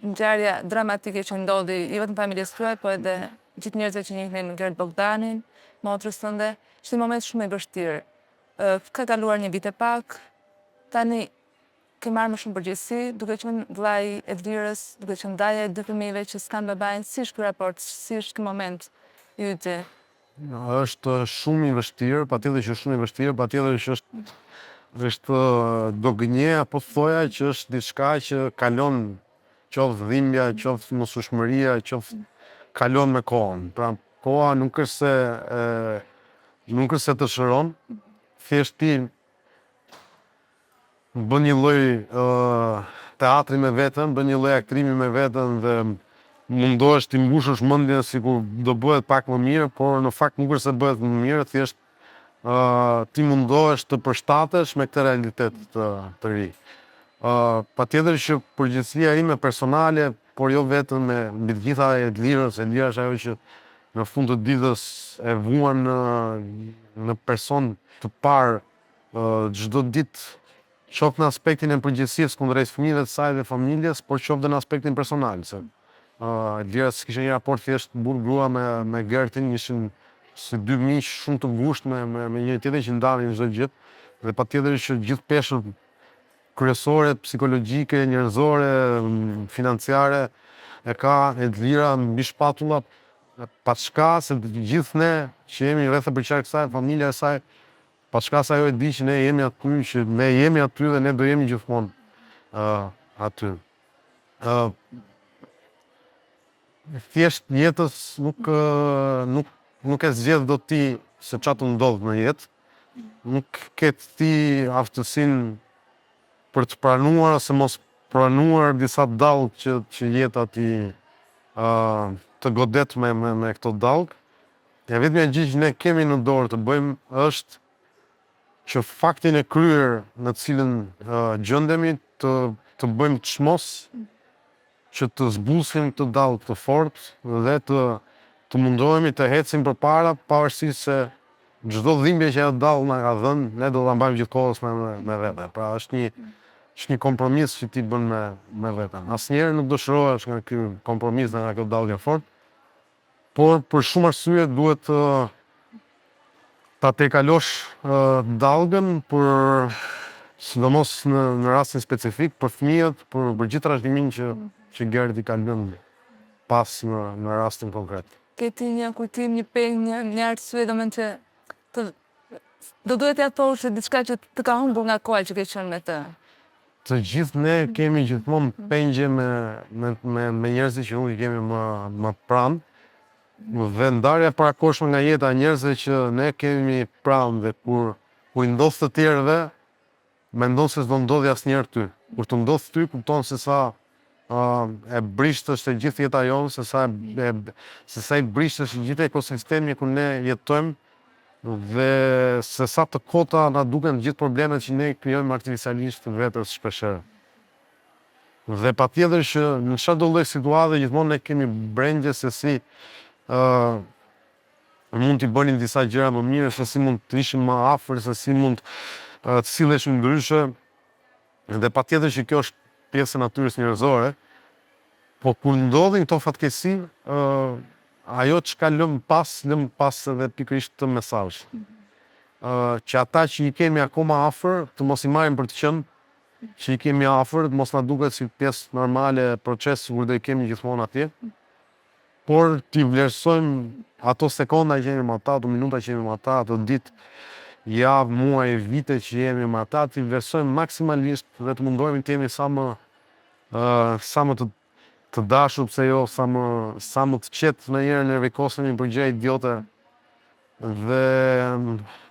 ngjarja dramatike që ndodhi jo vetëm familjes tuaj, po edhe gjithë njerëzve që njihnin Gert Bogdanin, motrës tënde, ishte një moment shumë i vështirë. Ka kaluar një vit e pak, tani ke marrë më shumë përgjegjësi, duke qenë vllai i Elvirës, duke qenë daja e 2 fëmijëve që s'kanë babain, si është ky raport, si është ky moment i yt? Është shumë i vështirë, patjetër që është shumë i vështirë, patjetër që është dogënje apo thoja që është diçka që kalon qoftë dhimbja, qoftë mosueshmëria, qoftë kalon me kohën. Pra koha nuk është se të shëron, thjesht ti bën një lloj teatri me veten, bën një lloj aktrimi me veten dhe mundohesh të mbushësh mendjen sikur do bëhet pak më mirë, por në fakt nuk është se bëhet më mirë, thjesht ti mundohesh të përshtatesh me këtë realitet të ri. Patjetër që përgjegjësia ime personale por jo vetëm mbi të gjitha e lirës, e lira është ajo që në fund të ditës e vuan në person të parë çdo ditë, qoftë në aspektin e përgjegjësisë kundrejt fëmijëve të saj dhe familjes, por qoftë edhe në aspektin personal, se Lira s'kishte një raport thjesht burr-grua me Gertin, ishin si dy miq shumë të ngushtë me njëri tjetrin që ndalnin çdo gjë, dhe patjetër që gjithë peshën kryesore, psikologjike, njerëzore, financiare e ka Lira mbi shpatulla, pa çka se të gjithë ne që jemi rreth e përqar kësaj, familja e saj, pa çka se ajo e di që ne jemi aty, që ne jemi aty dhe ne do jemi gjithmonë aty. Thjesht jetës nuk e zgjedh dot ti se ç'a të ndodh në jetë, nuk ke ti aftësinë për të pranuar ose mos pranuar disa dallë që jeta ti të godet me këto dallë. Ja vetmja gjë që ne kemi në dorë të bëjmë është që faktin e kryer në cilën gjendemi të bëjmë çmos, që të zbusim këtë dallë të fortë dhe të mundohemi të ecim përpara, pavarësisht se çdo dhimbje që ajo dallë na ka dhënë, ne do ta mbajmë gjithkohës me vete. Pra është një kompromis që ti bën me veten. Asnjëherë nuk dëshirohesh nga ky kompromis dhe nga kjo dallje e fortë, por për shumë arsye duhet ta tejkalosh dallgën për sidomos në rastin specifik për fëmijët, për gjithë trashëgiminë që Gerti ka lënë pas në rastin konkret. Ke ti një kujtim, një pengë, një arsye domethënë që do duhet ja thosh se diçka që të ka humbur nga koha që ke qenë me të. Të gjithë ne kemi gjithmonë pengje me njerëzit që nuk i kemi më pranë, dhe ndarja e parakohshme nga jeta e njerëzve që ne kemi pranë dhe kur i ndodh të tjerëve, mendon se s'do ndodhi asnjëherë ty. Kur të ndodh ty, kupton se sa e brisht është e gjithë jeta jonë, se sa i brisht është gjithë ekosistemi ku ne jetojmë, dhe se sa të kota na duken gjithë problemet që ne krijojmë artificialisht vetes shpeshherë. Dhe patjetër që në çdo lloj situate gjithmonë ne kemi brengje se si mund t'i bënin disa gjëra më mirë, se si mund të ishim më afër, se si mund të sillesh ndryshe. Dhe patjetër që kjo është pjesë e natyrës njerëzore, po kur ndodhin këto fatkeqësi, ajo çka lëm pas edhe pikërisht të mesazh. Që ata që i kemi akoma afër të mos i marrim për të qenë, që i kemi afër të mos na duket si pjesë normale e procesit kur do i kemi gjithmonë atje, por t'i vlerësojmë ato sekonda që jemi me ata, ato minuta që jemi me ata, ato ditë, javë, muaj, vite që jemi me ata, t'i vlerësojmë maksimalisht dhe të mundohemi të jemi sa më të dashur, pse jo sa më të qetë ndonjëherë nervikosemi për gjëra idiote, dhe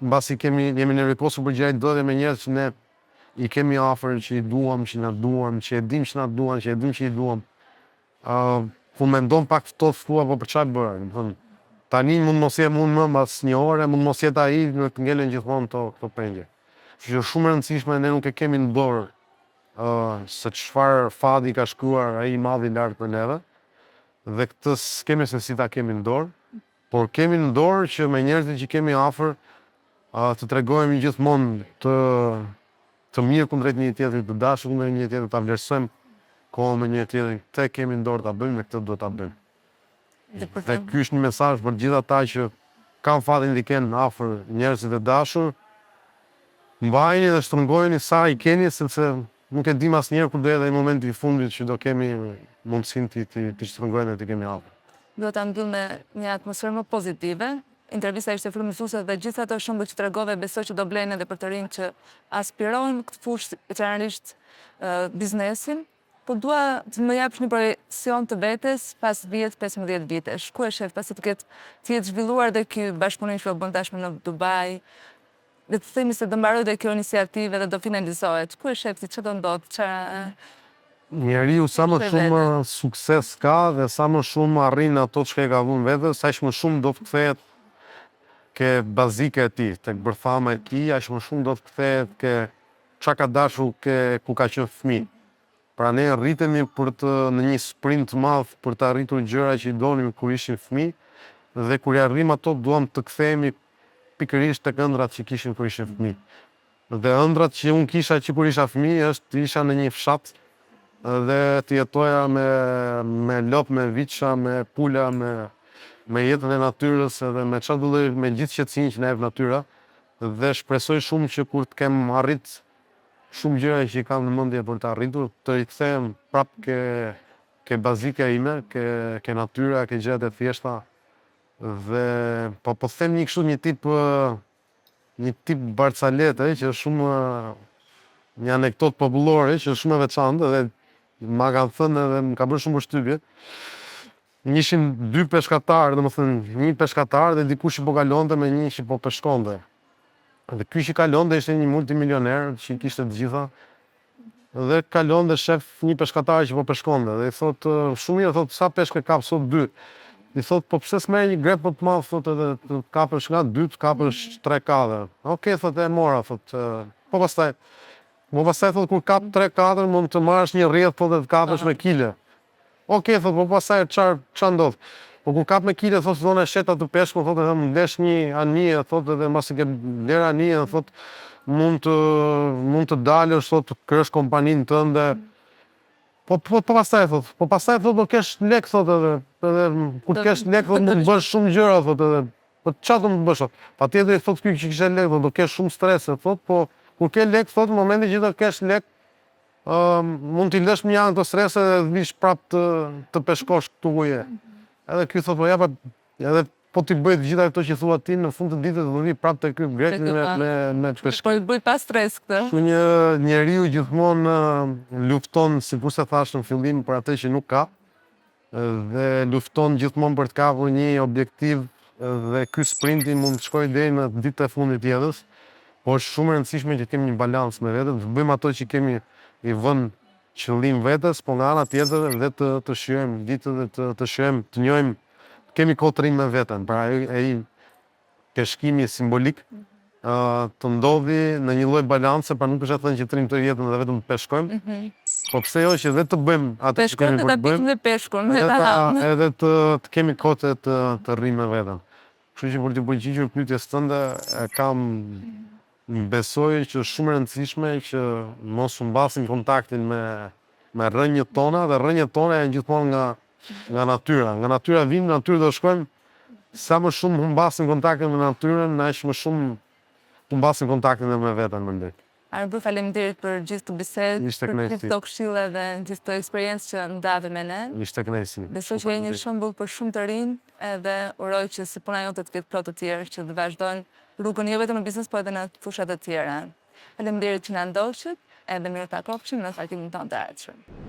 mbasi jemi nervikosur për gjëra idiote me njerëz që ne i kemi afër, që i duam, që na duan, që e dim që na duan, që e dim që i duam. Ku mendon pak ftoft thua, po për çfarë bëra? Tani mund mos jem unë më mbas një ore, mund mos jetë ai, në të ngelen gjithmonë këto pengje. Që shumë e rëndësishme, ne nuk e kemi në dorë se çfarë fati ka shkruar ai i madh i lartë për neve, dhe këtë s'kemi se si ta kemi në dorë, por kemi në dorë që me njerëzit që kemi afër të tregojmë gjithmonë të mirë kundrejt një tjetrit, të dashur kundrejt një tjetrit, ta vlerësojmë kohën me një tjetrin. Këtë kemi në dorë ta bëjmë dhe këtë duhet ta bëjmë. Dhe ky është një mesazh për gjithë ata që kanë fatin të kenë afër njerëzit e dashur. Mbajini dhe shtrëngojeni sa i keni, sepse nuk e dim asnjëherë kur do jetë ai momenti i fundit që do kemi mundësinë të shtrëngojmë dhe të kemi afër. Do ta mbyll me një atmosferë më pozitive. Intervista ishte frymëzuese dhe gjithë ato shembuj që tregove besoj që do blejnë edhe për të rinj që aspirojnë këtë fushë, veçanërisht biznesin. Po dua të më japësh një projekcion të vetes pas 10-15 vitesh. Ku e shef pasi të jetë zhvilluar dhe ky bashkëpunim që bën tashmë në Dubai, dhe të themi se do mbaroj dhe kjo iniciativë dhe do finalizohet. Ku e shef ti, ç'do do ndodh? Njeriu sa më shumë sukses ka dhe sa më shumë arrin ato çka e ka vënë vetes, aq më shumë do të kthehet ke bazika e tij, tek bërthama e tij, aq më shumë do të kthehet ke çka ka dashur ku ka qenë fëmijë. Pra ne rritemi në një sprint madh për të arritur gjëra që i donim kur ishim fëmijë dhe kur i arrim ato duam të kthehemi pikërisht tek ëndrat që kishim kur ishim fëmijë. Dhe ëndrat që unë kisha që kur isha fëmijë është isha në një fshat dhe të jetoja me lop, me viça, me pula, me jetën e natyrës edhe me me gjithë qetësinë që na jep natyra dhe shpresoj shumë që kur të kem arrit shumë gjëra që i kam në mendje për të arritur, të rikthehem prapë ke bazika ime, ke natyra, ke gjërat e thjeshta dhe po them një tip barcalete që është shumë një anekdot popullore që është shumë e veçantë dhe ma kanë thënë edhe më ka bërë shumë përshtypje. Ishin dy peshkatarë, domethënë një peshkatar dhe dikush që po kalonte me një që po peshkonte. Dhe ky që kalonte ishte një multimilioner që i kishte të gjitha. Dhe kalonte shef një peshkatar që po peshkonte dhe i thotë shumë mirë, thotë sa peshk e kap sot? 2. I thotë po pse s'merr një grep më të madh thotë edhe të kapësh nga 2 të kapësh 3 kadër. Okej thotë e mora thotë. Po pastaj thotë kur kap 3 kadër mund të marrësh një rrjedh thotë të kapësh me kile. Okej thotë po pastaj çfarë ndodh? Po kur kap me kile thotë zonë e sheta të peshkut thotë edhe më ndesh një anije thotë edhe mbas ke ler anije thotë mund të dalësh thotë të kryesh kompaninë tënde. Po pastaj thotë do kesh lek thotë edhe kur të kesh lek thotë mund të bësh shumë gjëra thotë edhe po çfarë do të bësh thotë. Patjetër thotë ky që kishte lek do kesh shumë stres thotë po kur ke lek thotë në momentin që do kesh lek mund t'i lësh një anë të stresë dhe vish prapë të peshkosh këtu ku je. Edhe ky thotë po ja edhe po ti bëj të gjitha këto që thua ti në fund të ditës do vi prapë te ky grek me peshk. Po i bëj pas stres këtë. Kështu një njeriu gjithmonë lufton, sikur se thash në fillim, për atë që nuk ka dhe lufton gjithmonë për të kapur një objektiv dhe ky sprinti mund të shkojë deri në ditët e fundit të jetës. Po është shumë e rëndësishme që kemi një balancë me veten, të bëjmë ato që kemi i vënë qëllim vetes, po nga ana tjetër dhe të shijojmë ditët dhe të shijojmë, të njohim, kemi kohë të rrimë me veten. Pra ai peshkimi simbolik të ndodhi në një lloj balance, pra nuk është e thënë që të rrimë të jetën dhe vetëm të peshkojmë. Po pse jo që dhe të bëjmë atë që kemi për të bëjmë. Peshkon edhe të kemi kohë të rrimë me veten. Kështu që për të përgjigjur pyetjes tënde, besoj që është shumë e rëndësishme që mos humbasim kontaktin me rrënjët tona dhe rrënjët tona janë gjithmonë nga natyra. Nga natyra vim, në natyrë do shkojmë, sa më shumë humbasim kontaktin me natyrën, aq më shumë humbasim kontaktin me veten mendoj. Arbu, faleminderit për gjithë të bisedë, për gjithë këto këshilla dhe gjithë të eksperiencë që ndave me ne. Ishte kënaqësi. Besoj që je një shembull për shumë të rinj edhe uroj që si puna jote të ketë plot të tjerë që të vazhdojnë rrugën jo vetëm në biznes, po edhe në fusha të tjera. Faleminderit që na ndoqët edhe mirë takofshim në takimin tonë të ardhshëm.